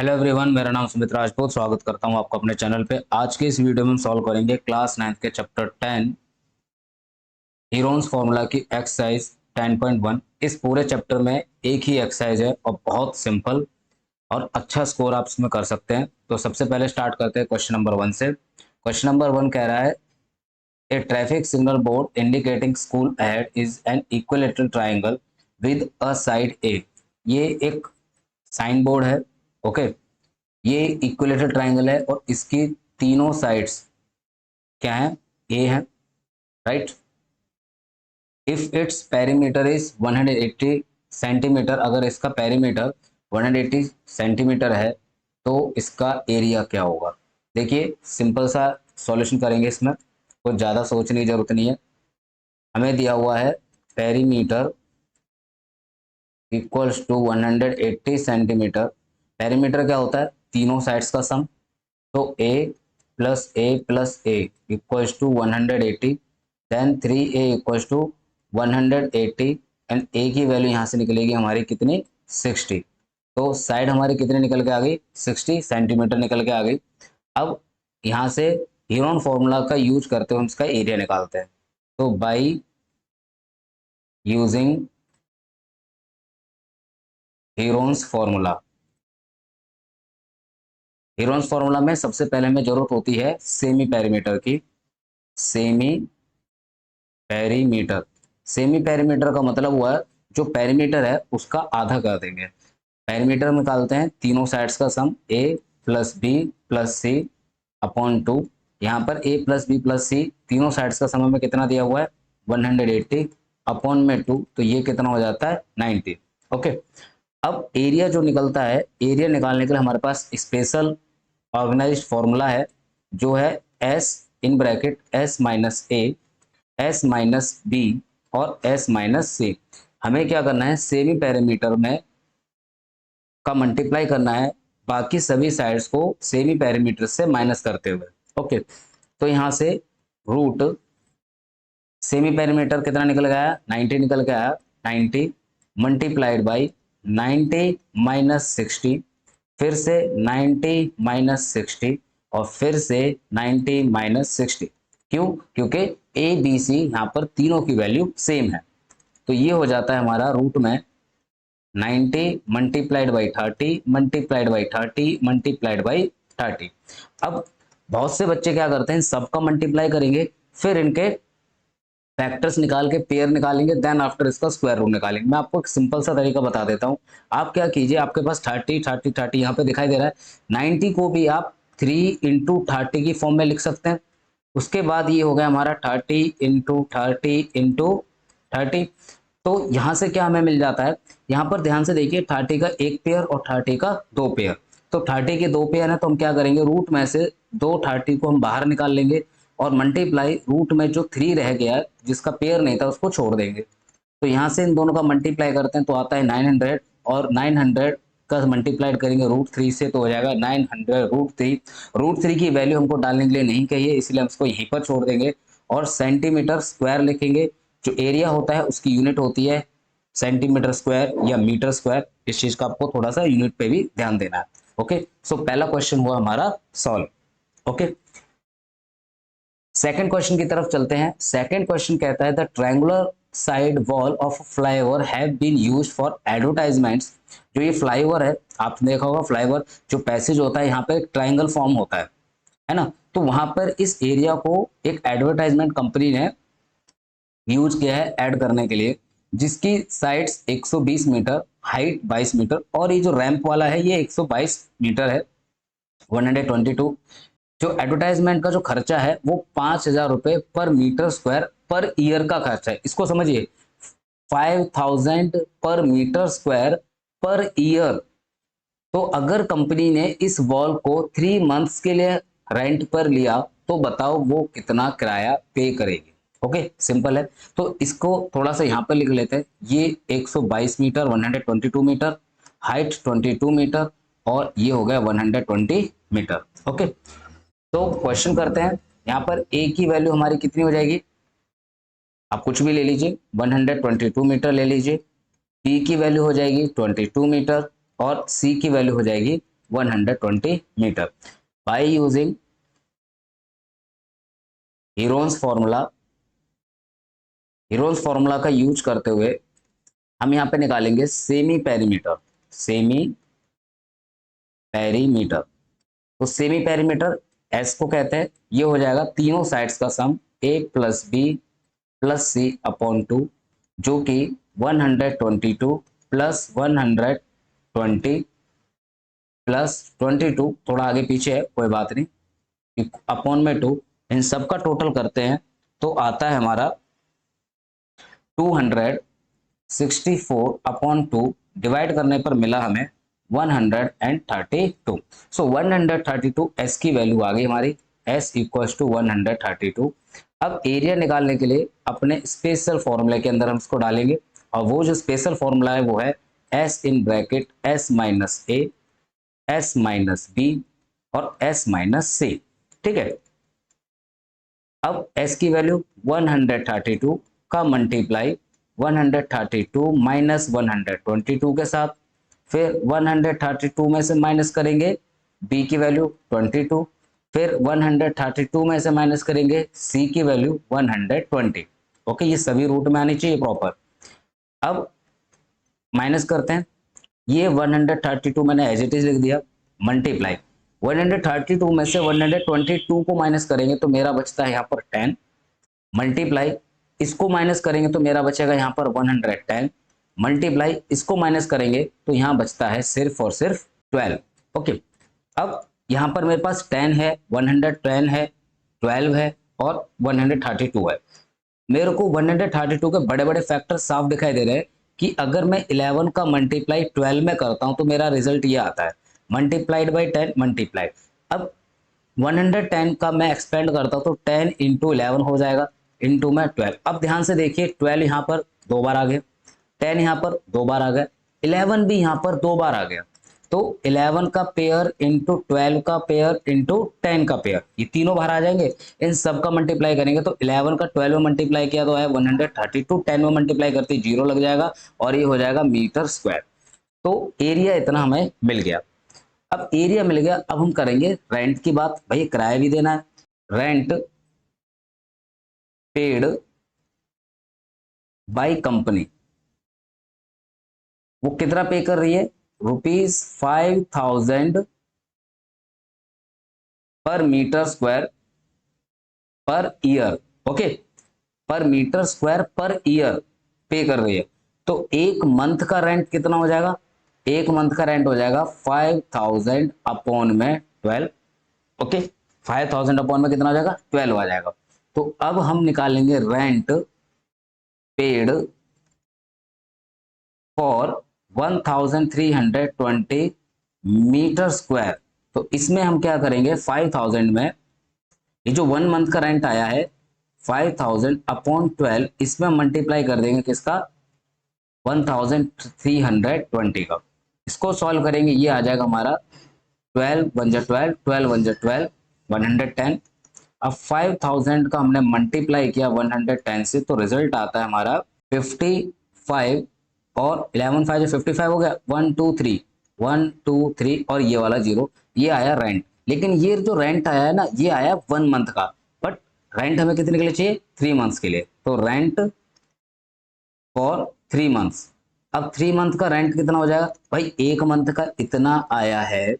Hello everyone, मेरा नाम सुमित राजपूत। स्वागत करता हूं आपको अपने चैनल पे। आज के इस वीडियो में हम सॉल्व करेंगे क्लास 9 के चैप्टर 10 हीरोन्स फार्मूला की एक्सरसाइज 10.1। इस पूरे चैप्टर में एक ही एक्सरसाइज है और बहुत सिंपल और अच्छा स्कोर आप इसमें कर सकते हैं। तो सबसे पहले स्टार्ट करते हैं क्वेश्चन नंबर 1 से। क्वेश्चन नंबर 1 कह रहा है a traffic signal board indicating school ahead is an equilateral triangle with a side A. ये एक साइन बोर्ड है। ओके, ये इक्विलेटरल ट्राइंगल है और इसकी तीनों साइड्स क्या है? ए है, right. If its perimeter is 180 centimetre, अगर इसका पेरीमीटर 180 सेंटीमीटर है तो इसका एरिया क्या होगा? देखिए, सिंपल सा सॉल्यूशन करेंगे। इसमें कुछ ज़्यादा सोचने की जरूरत नहीं है। हमें दिया हुआ है perimeter equals to 180 centimetre. Perimeter क्या होता है? तीनों साइड्स का सम। तो A plus A equals to 180, then 3a equals to 180 and A की वैल्यू यहाँ से निकलेगी हमारी कितनी? 60। तो साइड हमारी कितनी निकल के आ गई? 60 सेंटीमीटर निकल के आ गई। अब यहाँ से हीरोन फॉर्मूला का यूज करते हुए हम इसका एरिया निकालते हैं। तो by using Heron's formula, Heron's formula में सबसे पहले हमें जरूरत होती है सेमी पेरीमीटर की। सेमी पेरीमीटर, सेमी पेरीमीटर का मतलब हुआ जो पेरीमीटर है उसका आधा कर देंगे। पेरीमीटर निकालते हैं तीनों साइड्स का sum, a plus b plus c upon two. यहाँ पर ए प्लस बी प्लस सी तीनों साइड्स का सम हमें कितना दिया हुआ है? 180 अपॉन में 2, तो ये कितना हो जाता है? 90। ओके, अब एरिया जो निकलता है, एरिया निकालने के लिए हमारे पास स्पेशल ऑर्गेनाइज्ड फॉर्मूला है जो है s in bracket s minus a, s minus b और एस माइनस सी। हमें क्या करना है? सेमी पैरामीटर में का मल्टीप्लाई करना है बाकी सभी साइड्स को सेमी पैरामीटर से माइनस करते हुए। ओके, तो यहाँ से रूट सेमी पैरामीटर कितना निकल गया? 90 निकल के आया। 90 मल्टीप्लाइड बाई 90 माइनस 60, फिर से 90 माइनस 60 और फिर से 90 माइनस 60। क्यों? क्योंकि ए बी सी यहाँ पर तीनों की वैल्यू सेम है। तो ये हो जाता है हमारा रूट में 90 multiplied by 30 multiplied by 30 multiplied by 30। अब बहुत से बच्चे क्या करते हैं, सबका मल्टीप्लाई करेंगे, फिर इनके फैक्टर्स निकाल के पेयर निकालेंगे, देन आफ्टर इसका स्क्वायर रूट निकालेंगे। मैं आपको एक सिंपल सा तरीका बता देता हूँ। आप क्या कीजिए, आपके पास 30 30 30 यहाँ पे दिखाई दे रहा है, 90 को भी आप 3 इंटू 30 की फॉर्म में लिख सकते हैं। उसके बाद ये हो गया हमारा 30 इंटू 30 इंटू 30। तो यहाँ से क्या हमें मिल जाता है? यहाँ पर ध्यान से देखिए, 30 का एक पेयर और 30 का दो पेयर। तो 30 के दो पेयर है तो हम क्या करेंगे, रूट में से दो 30 को हम बाहर निकाल लेंगे और मल्टीप्लाई रूट में जो 3 रह गया है जिसका पेयर नहीं था उसको छोड़ देंगे। तो यहाँ से इन दोनों का मल्टीप्लाई करते हैं तो आता है 900, और 900 का मल्टीप्लाइड करेंगे रूट 3 से तो हो जाएगा 900 रूट 3। रूट 3 की वैल्यू हमको डालने के लिए नहीं कहिए, इसलिए हम इसको यहीं पर छोड़ देंगे और सेंटीमीटर स्क्वायर लिखेंगे। जो एरिया होता है उसकी यूनिट होती है सेंटीमीटर स्क्वायर या मीटर स्क्वायर। इस चीज का आपको थोड़ा सा यूनिट पे भी ध्यान देना है। ओके, सो पहला क्वेश्चन हुआ हमारा सॉल्व। ओके, सेकंड क्वेश्चन की तरफ चलते हैं। सेकंड क्वेश्चन कहता है the triangular side wall of flyover have been used for advertisements. जो ये फ्लाईओवर है, आपने देखा होगा फ्लाईओवर जो पैसेज होता है यहाँ पे एक ट्रायंगल फॉर्म होता है ना। तो वहां पर इस एरिया को एक एडवर्टाइजमेंट कंपनी ने यूज किया है ऐड करने के लिए, जिसकी साइड्स 120 मीटर, हाइट 22 मीटर और ये जो रैंप वाला है ये 122 मीटर है, 122। जो एडवर्टाइजमेंट का जो खर्चा है वो 5,000 रुपए पर मीटर स्क्वायर पर ईयर का खर्चा है। इसको समझिए, 5,000 पर मीटर स्क्वायर पर ईयर। तो अगर कंपनी ने इस वॉल को 3 मंथ्स के लिए रेंट पर लिया तो बताओ वो कितना किराया पे करेगी। ओके, सिंपल है। तो इसको थोड़ा सा यहाँ पर लिख लेते हैं। ये 122 मीटर, 122 मीटर, हाइट 22 मीटर और ये हो गया 120 मीटर। ओके, तो क्वेश्चन करते हैं। यहाँ पर ए की वैल्यू हमारी कितनी हो जाएगी? आप कुछ भी ले लीजिए, 122 मीटर ले लीजिए। बी की वैल्यू हो जाएगी 22 मीटर और सी की वैल्यू हो जाएगी 120 metre. By using Heron's formula का यूज करते हुए हम यहाँ पे निकालेंगे सेमी पेरीमीटर। तो सेमी पेरीमीटर एस को कहते हैं, ये हो जाएगा तीनों साइड्स का sum a plus b plus c upon 2, जो कि 122 प्लस 120 प्लस 22, थोड़ा आगे पीछे है कोई बात नहीं, अपॉन में 2, इन सब का टोटल करते हैं तो आता है हमारा 264 अपॉन 2, डिवाइड करने पर मिला हमें 132। सो 132 एस की वैल्यू आ गई हमारी, एस इक्वल्स टू 132। अब एरिया निकालने के लिए अपने स्पेशल फॉर्मूले के अंदर हम इसको डालेंगे, और वो जो स्पेशल फॉर्मूला है वो है s in bracket s minus a, s minus b और एस माइनस सी। ठीक है, अब s की वैल्यू 132 का मल्टीप्लाई 132 माइनस 122 के साथ, फिर 132 में से माइनस करेंगे b की वैल्यू 22, फिर 132 में से माइनस करेंगे c की वैल्यू 120। ओके, ये सभी रूट में आनी चाहिए प्रॉपर। अब माइनस करते हैं, ये 132 मैंने एज इट इज लिख दिया, मल्टीप्लाई 132 में से 122 को माइनस करेंगे तो मेरा बचता है यहाँ पर 10, मल्टीप्लाई इसको माइनस करेंगे तो मेरा बचेगा यहाँ पर 110, मल्टीप्लाई इसको माइनस करेंगे तो यहाँ बचता है सिर्फ और सिर्फ 12। ओके, अब यहाँ पर मेरे पास 10 है, 110 है, 12 है और 132 है। मेरे को 132 के बड़े बड़े फैक्टर साफ दिखाई दे रहे हैं कि अगर मैं 11 का मल्टीप्लाई 12 में करता हूं तो मेरा रिजल्ट ये आता है, मल्टीप्लाइड बाई 10 मल्टीप्लाइड। अब 110 का मैं एक्सपेंड करता हूं तो 10 इंटू 11 हो जाएगा, इंटू में 12। अब ध्यान से देखिए 12 यहाँ पर 2 बार आ गया, 10 यहाँ पर 2 बार आ गया, 11 भी यहाँ पर 2 बार आ गया, तो 11 का पेयर इंटू 12 का पेयर इंटू 10 का पेयर, ये तीनों बाहर आ जाएंगे। इन सब का मल्टीप्लाई करेंगे तो 11 का 12 में मल्टीप्लाई किया तो है 132, 10 में मल्टीप्लाई करते 0 लग जाएगा और ये हो जाएगा मीटर स्क्वायर। तो एरिया इतना हमें मिल गया। अब एरिया मिल गया, अब हम करेंगे रेंट की बात। भाई किराया भी देना है, रेंट पेड बाय कंपनी, वो कितना पे कर रही है, ₹5000 per metre square per year. Okay, per metre square per year pay कर रही है। तो एक मंथ का रेंट कितना हो जाएगा, एक मंथ का रेंट हो जाएगा 5000 अपॉन में 12। ओके, 5000 अपॉन में कितना हो जाएगा, 12 आ जाएगा। तो अब हम निकालेंगे rent paid for 1320 metre square. तो इसमें हम क्या करेंगे, 5000 में ये जो 1 मंथ का रेंट आया है 5000 अपॉन 12, इसमें मल्टीप्लाई कर देंगे किसका, 1320 का। इसको सॉल्व करेंगे, ये आ जाएगा हमारा 12 वन जा 12, 12 वन जा 12, 110। अब 5000 का हमने मल्टीप्लाई किया 110 से तो रिजल्ट आता है हमारा 55, और 11 5 55 हो गया, 1 2 3 1 2 3 और ये वाला 0, ये आया रेंट। लेकिन ये जो रेंट आया है ना, ये आया 1 मंथ का, बट रेंट हमें कितने के लिए चाहिए, 3 मंथ्स के लिए। तो रेंट फॉर 3 मंथ्स। अब 3 मंथ का रेंट कितना हो जाएगा, भाई एक मंथ का इतना आया है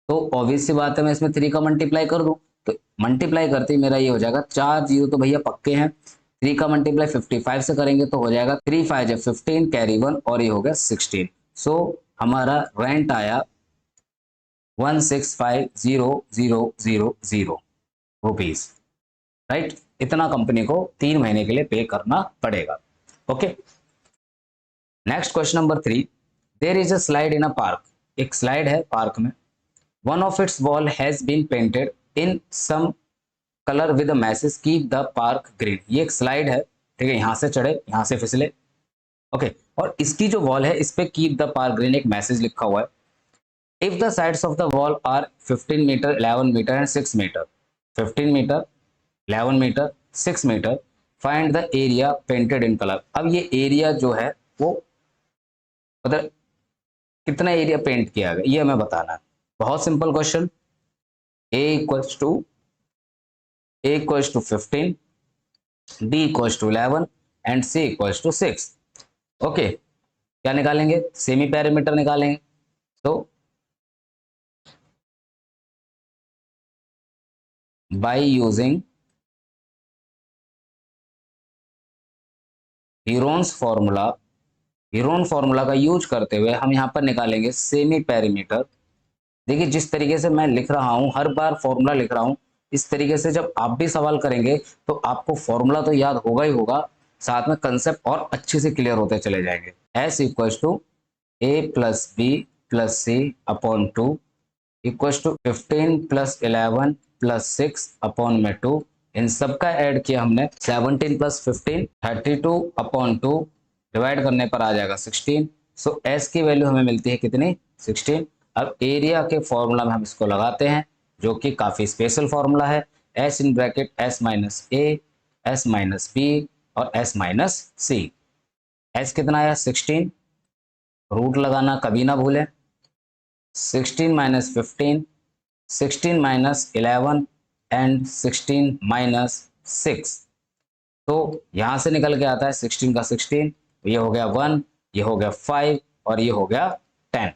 तो ऑब्वियस सी बात है मैं इसमें 3 का मल्टीप्लाई कर दूं, तो मल्टीप्लाई करते ही मेरा ये हो जाएगा 4 जीरो तो भैया पक्के हैं, 3 का मल्टीप्लाई 55 से करेंगे तो हो जाएगा 3 5 15 कैरी 1 और ये हो गया 16। सो हमारा रेंट आया 165,000 रुपीज, राइट। इतना कंपनी को 3 महीने के लिए पे करना पड़ेगा। Okay, next question number 3, there is a slide in a park. एक स्लाइड है पार्क में, one of its wall has been painted in some color with a message keep the park green। ये एक slide है, ठीक है, यहां से चढ़े यहां से फिसले। ओके, और इसकी जो वॉल है इस पे कीप द पार्क ग्रीन एक मैसेज लिखा हुआ है। If the sides of the wall are 15 metre 11 metre and 6 metre, 15 metre 11 metre 6 metre, find the area painted in colour. अब ये एरिया जो है वो मतलब कितना एरिया पेंट किया गया ये हमें बताना है। बहुत simple question. A equals to 15, b equals to 11 and c equals to 6। Okay, क्या निकालेंगे? सेमी पैरामीटर निकालेंगे। तो by using Heron's formula, Heron formula का यूज करते हुए हम यहाँ पर निकालेंगे सेमी पैरामीटर। देखिए जिस तरीके से मैं लिख रहा हूँ, हर बार फॉर्मूला लिख रहा हूँ, इस तरीके से जब आप भी सवाल करेंगे तो आपको फॉर्मूला तो याद होगा ही होगा, साथ में कंसेप्ट और अच्छे से क्लियर होते चले जाएंगे। S equals to a plus b plus c upon 2 equals to 15 plus 11 plus 6 upon में 2। इन सबका ऐड किया हमने, 17 प्लस 15 32 अपॉन 2 डिवाइड करने पर आ जाएगा 16। सो एस की वैल्यू हमें मिलती है कितनी? 16। अब एरिया के फॉर्मूला में हम इसको लगाते हैं, जो कि काफी स्पेशल फॉर्मूला है। S in bracket s minus a, s minus b और एस माइनस सी। एस कितना आया? 16। रूट लगाना कभी ना भूलें। 16 माइनस 15, 16 माइनस 11 एंड 16 माइनस 6। तो यहां से निकल के आता है 16 का 16, ये हो गया 1, ये हो गया 5 और ये हो गया 10।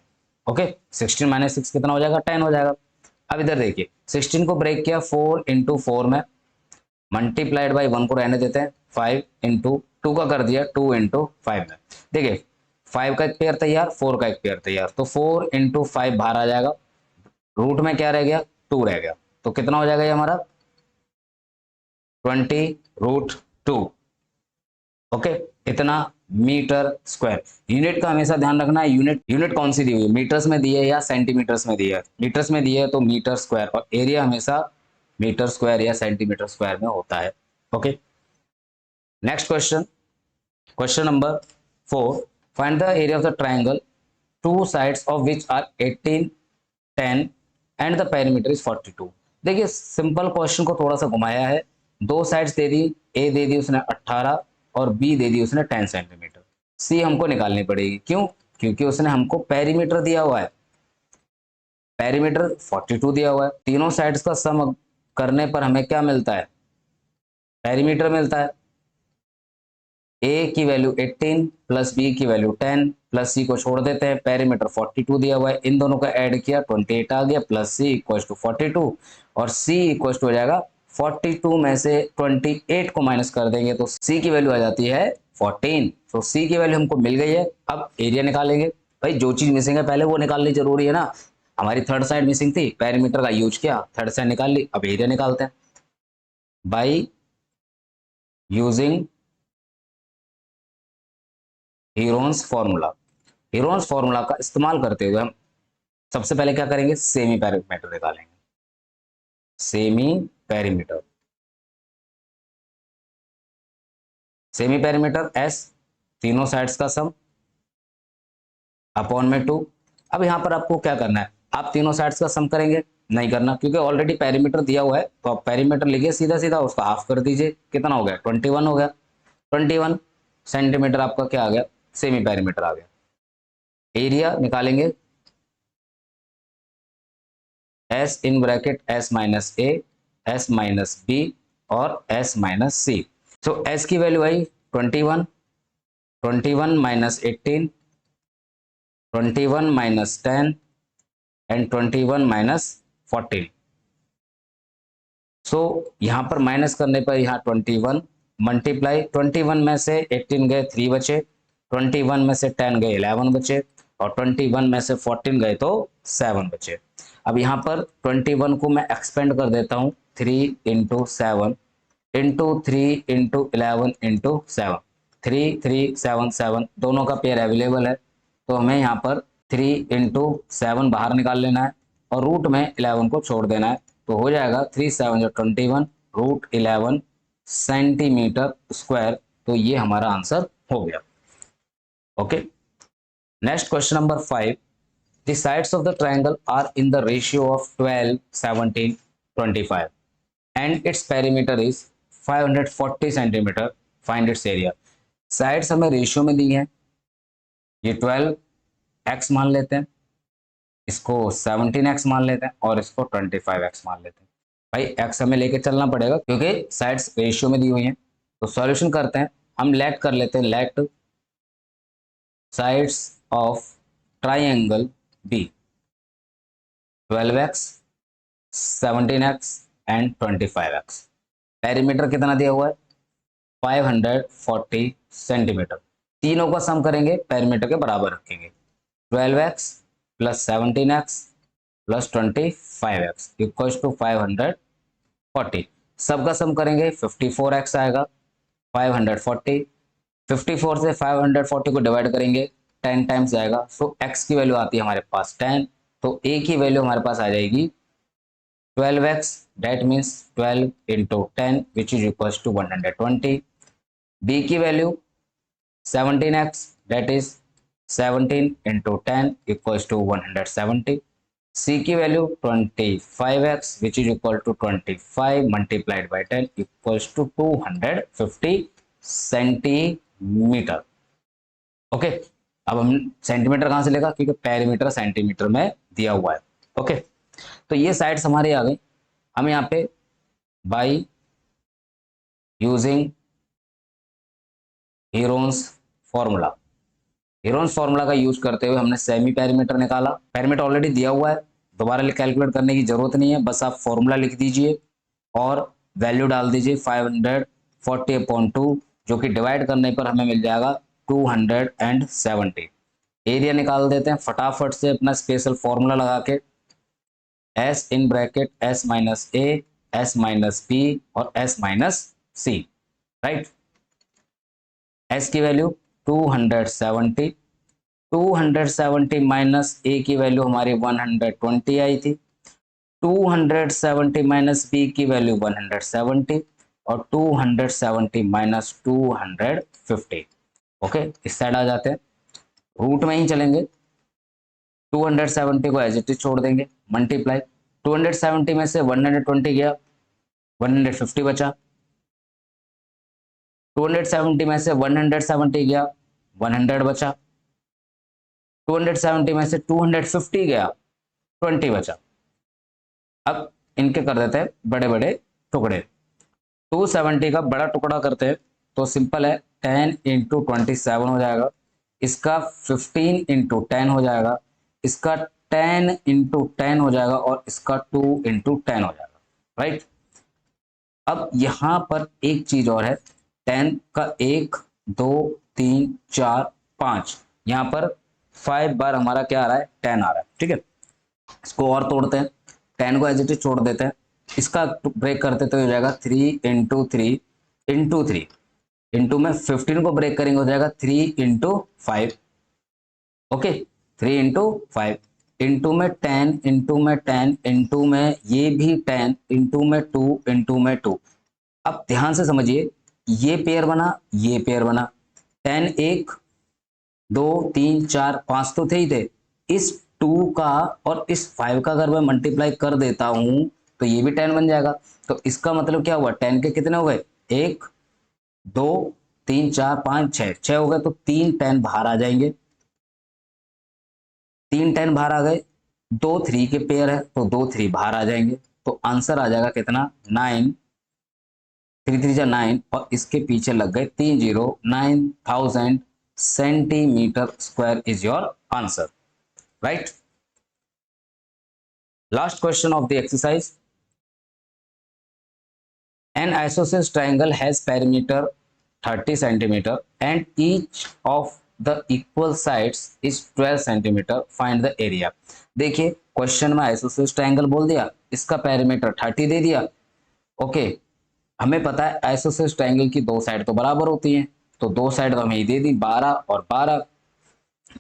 ओके, 16 माइनस 6 कितना हो जाएगा? 10 हो जाएगा। अब इधर देखिए, 16 को ब्रेक किया 4 इंटू 4 में, मल्टीप्लाइड बाई 1 को रहने देते हैं, 5 इंटू 2 का कर दिया 2 इंटू 5 में। देखिए 5 का एक पेयर तैयार, 4 का एक पेयर तैयार, तो 4 इंटू 5 बाहर आ जाएगा, रूट में क्या रह गया? 2 रह गया। तो कितना हो जाएगा ये हमारा? 20√2। ओके, इतना मीटर स्क्वायर। यूनिट का हमेशा ध्यान रखना है, यूनिट कौन सी दी हुई है, मीटर्स में दी है या सेंटीमीटर्स में दी है? मीटर्स में दी है तो मीटर स्क्वायर, और एरिया हमेशा मीटर स्क्वायर या सेंटीमीटर स्क्वायर में होता है। Okay, next question, question number 4। Find the area of the triangle two sides of which are 18, 10 and the perimeter is 42। देखिए सिंपल क्वेश्चन को थोड़ा सा घुमाया है। दो साइड्स दे दी, ए दे दी उसने 18 और बी दे दी उसने 10 सेंटीमीटर। सी हमको निकालनी पड़ेगी, क्यों? क्योंकि उसने हमको पेरीमीटर दिया हुआ है, पेरीमीटर 42 दिया हुआ है। तीनों साइड्स का सम करने पर हमें क्या मिलता है? पेरीमीटर मिलता है। ए की वैल्यू 18 प्लस बी की वैल्यू 10 प्लस सी को छोड़ देते हैं, पेरीमीटर 42 दिया हुआ है, इन दोनों का ऐड किया 28 आ गया, प्लस सी इक्वल टू 42 और सी इक्वल टू हो जाएगा 42 में से 28 को माइनस कर देंगे तो सी की वैल्यू आ जाती है 14। तो सी की वैल्यू हमको मिल गई है। अब एरिया निकालेंगे। भाई जो चीज मिसिंग है पहले वो निकालनी जरूरी है ना। हमारी थर्ड साइड मिसिंग थी, पेरीमीटर का यूज किया, थर्ड साइड निकाल ली, अब एरिया निकालते हैं। By using Heron's formula, Heron's formula का इस्तेमाल करते हुए हम सबसे पहले क्या करेंगे? सेमी पैरामीटर निकालेंगे। Semi parameter, semi parameter S, तीनों साइड्स का सम अपॉन में 2। अब यहां पर आपको क्या करना है? आप तीनों साइड्स का सम करेंगे? नहीं करना, क्योंकि ऑलरेडी पैरामीटर दिया हुआ है, तो आप पैरामीटर लिखिए सीधा सीधा, उसका हाफ कर दीजिए। कितना हो गया? 21 हो गया। 21 सेंटीमीटर आपका क्या आ गया? सेमी पैरामीटर आ गया। एरिया निकालेंगे। S in bracket s minus a, s minus b और s minus c. So s की वैल्यू आई 21, 21 minus 18, 21 minus 10 and 21 minus 14। So यहां पर माइनस करने पर यहाँ 21 मल्टीप्लाई, 21 में से 18 गए 3 बचे, 21 में से 10 गए 11 बचे और 21 में से 14 गए तो 7 बचे। अब यहाँ पर 21 को मैं एक्सपेंड कर देता हूँ, 3 इंटू 7 इंटू 3 इंटू 11 इंटू 7, 3 3 7 7 दोनों का पेयर अवेलेबल है, तो हमें यहाँ पर 3 इंटू 7 बाहर निकाल लेना है और रूट में 11 को छोड़ देना है, तो हो जाएगा 3 7 जो 21 रूट 11 सेंटीमीटर स्क्वायर। तो ये हमारा आंसर हो गया। Okay, next question number 5। The sides of the triangle are in the ratio of 12, 17, 25 and its perimeter is 540 centimetre. Find its area. Sides हमें रेशियो में दी हैं, ये 12 x मान लेते हैं इसको 17x मान लेते हैं और इसको 25x मान लेते हैं। भाई x हमें लेके चलना पड़ेगा क्योंकि साइड्स रेशियो में दी हुई हैं। तो सॉल्यूशन करते हैं, हम लेट कर लेते हैं, let sides of triangle be 12x 17x and 25x। Perimeter कितना दिया हुआ है 540 सेंटीमीटर। तीनों का सम करेंगे, पेरीमीटर के बराबर रखेंगे। 12x plus 17x plus 25x equals to 540। सबका सम करेंगे 54x आएगा। 540 54 से 540 को डिवाइड करेंगे 10 टाइम्स जाएगा। सो x की वैल्यू आती है हमारे पास 10। तो a की वैल्यू हमारे पास आ जाएगी 12x, that means 12 into 10 which is equals to 120। b की value 17x, that is 17 into 10 equals to 170। c की value 25x which is equal to 25 multiplied by 10 equals to 250 centimetre. Okay, अब हम centimetre कहां से लेगा क्योंकि पेरीमीटर सेंटीमीटर में दिया हुआ है। ओके, तो ये साइड्स हमारी आ गई। हम यहाँ पे by using Heron's formula, Heron's formula का यूज करते हुए हमने सेमी पेरीमीटर निकाला। पेरीमीटर ऑलरेडी दिया हुआ है, दोबारा कैलकुलेट करने की जरूरत नहीं है, बस आप फॉर्मूला लिख दीजिए और वैल्यू डाल दीजिए 540/2, जो कि डिवाइड करने पर हमें मिल जाएगा 270। एरिया निकाल देते हैं फटाफट से अपना स्पेशल फॉर्मूला लगा के, s in bracket s minus a, s minus b और s minus c. Right, s की वैल्यू 270, 270 माइनस ए की वैल्यू हमारी 120 आई थी, 270 माइनस बी की वैल्यू 170 और 270 माइनस 250। ओके, इस साइड आ जाते हैं, रूट में ही चलेंगे। 270 को एज इट इज छोड़ देंगे, मल्टीप्लाई 270 में से 120 गया, 150 बचा। 270 में से 170 गया, 100 बचा। 270 में से 250 गया, 20 बचा। अब इनके कर देते हैं बड़े बड़े टुकड़े। 270 का बड़ा टुकड़ा करते हैं तो सिंपल है, 10 इंटू 27 हो जाएगा, इसका 15 इंटू 10 हो जाएगा, इसका 10 इंटू 10 हो जाएगा और इसका 2 इंटू 10 हो जाएगा। राइट, अब यहां पर एक चीज और है, 10 का 1 2 3 4 5, यहां पर 5 बार हमारा क्या आ रहा है 10 आ रहा है। ठीक है, इसको और तोड़ते हैं, 10 को एज इट इज छोड़ देते हैं, इसका ब्रेक करते तो हो जाएगा 3 इंटू 3 इंटू 3 इंटू में 15 को ब्रेक करेंगे हो जाएगा 3 इंटू 5। ओके, 3 इंटू 5 इंटू में 10 इंटू में 10 इंटू में ये भी 10 इंटू में 2 इंटू में 2। अब ध्यान से समझिए, ये पेयर बना, ये पेयर बना, 10 1 2 3 4 5 तो थे ही थे। इस 2 का और इस 5 का अगर मैं मल्टीप्लाई कर देता हूं तो ये भी 10 बन जाएगा। तो इसका मतलब क्या हुआ, 10 के कितने हो गए, 1 2 3 4 5 6, 6 हो गए, तो 3 10 बाहर आ जाएंगे, 3 10 बाहर आ गए। 2 3 के पेयर है तो 2 3 बाहर आ जाएंगे, तो आंसर आ जाएगा कितना 9, 3 3 जा 9 और इसके पीछे लग गए 3 0, 9000 centimetre square is your answer. Right, last question of the exercise, an isosceles triangle has perimeter 30 centimeter and each of the equal sides is 12 centimeter, find the area। देखिए क्वेश्चन में आइसोसेलेस ट्रायंगल बोल दिया, इसका perimeter 30 दे दिया। Okay, हमें पता है isosceles triangle की दो साइड तो बराबर होती हैं, तो दो साइड तो हमें दे दी 12 और 12,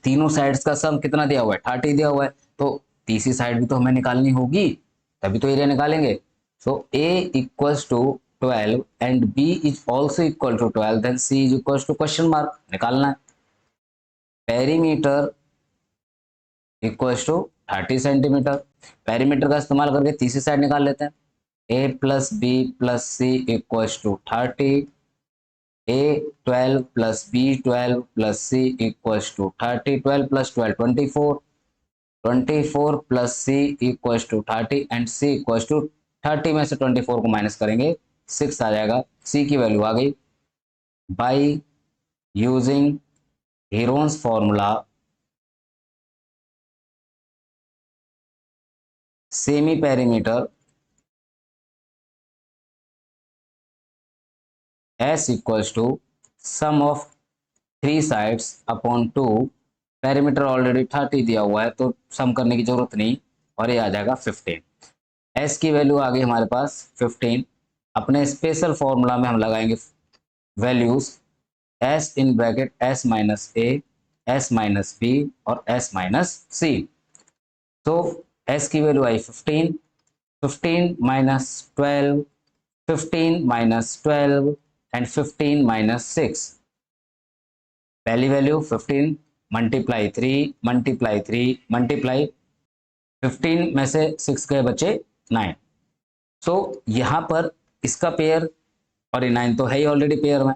तीनों साइड्स का सम कितना दिया हुआ है 30 दिया हुआ है, तो तीसरी साइड भी तो हमें निकालनी होगी, तभी तो एरिया निकालेंगे। So a equals to 12 and b is also equal to 12, then c is equals to question mark, निकालना है। Perimeter equals to 30 centimetre, perimeter का इस्तेमाल करके तीसरी साइड निकाल लेते हैं। a plus b plus c equals to 30, a 12 plus b 12 plus c equals to 30, 12 plus 12 24, 24 plus c equal to 30 and c equal to 30 में से 24 को माइनस करेंगे 6 आ जाएगा। सी की वैल्यू आ गई। By using Heron's formula semi perimeter S equals to sum of 3 sides upon 2। Perimeter already 30 दिया हुआ है तो सम करने की जरूरत नहीं, और ये आ जाएगा 15। S की वैल्यू आ गई हमारे पास 15। अपने स्पेशल फॉर्मूला में हम लगाएंगे values S in bracket S minus a, S minus b और S माइनस सी। तो S की वैल्यू आई 15, 15 माइनस 12, 15 माइनस 12 एंड 15 माइनस 6। पहली वैल्यू 15 मल्टीप्लाई 3 मल्टीप्लाई 3 मल्टीप्लाई 15 में से 6 गए बचे 9। तो यहां पर इसका पेयर और ये 9 तो है ही ऑलरेडी पेयर में।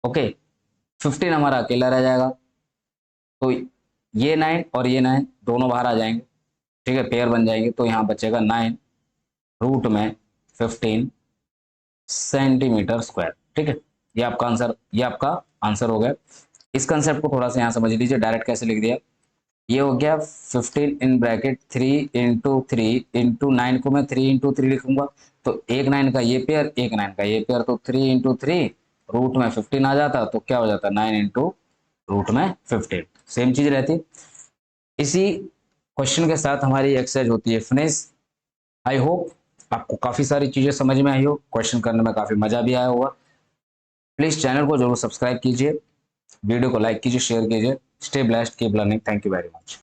ओके, 15 हमारा अकेला रह जाएगा, तो ये 9 और ये 9 दोनों बाहर आ जाएंगे, ठीक है, पेयर बन जाएंगे। तो यहाँ बचेगा 9 रूट में 15 सेंटीमीटर स्क्वायर। ठीक है, ये आपका आंसर हो गया। इस कंसेप्ट को थोड़ा सा यहाँ समझ लीजिए, डायरेक्ट कैसे लिख दिया। ये हो गया 15 इन ब्रैकेट 3 इंटू 3 इंटू 9 को मैं 3 इंटू 3 लिखूंगा, तो एक 9 का ये पेयर एक 9 का ये पेयर, तो 3 इंटू 3 रूट में 15 आ जाता, तो क्या हो जाता 9 इंटू रूट में 15। सेम चीज रहती। इसी क्वेश्चन के साथ हमारी एक्सरसाइज होती है फिनिश। आई होप आपको काफी सारी चीजें समझ में आई हो, क्वेश्चन करने में काफी मजा भी आया होगा। प्लीज चैनल को जरूर सब्सक्राइब कीजिए, वीडियो को लाइक कीजिए, शेयर कीजिए। Stay blessed, keep learning. Thank you very much.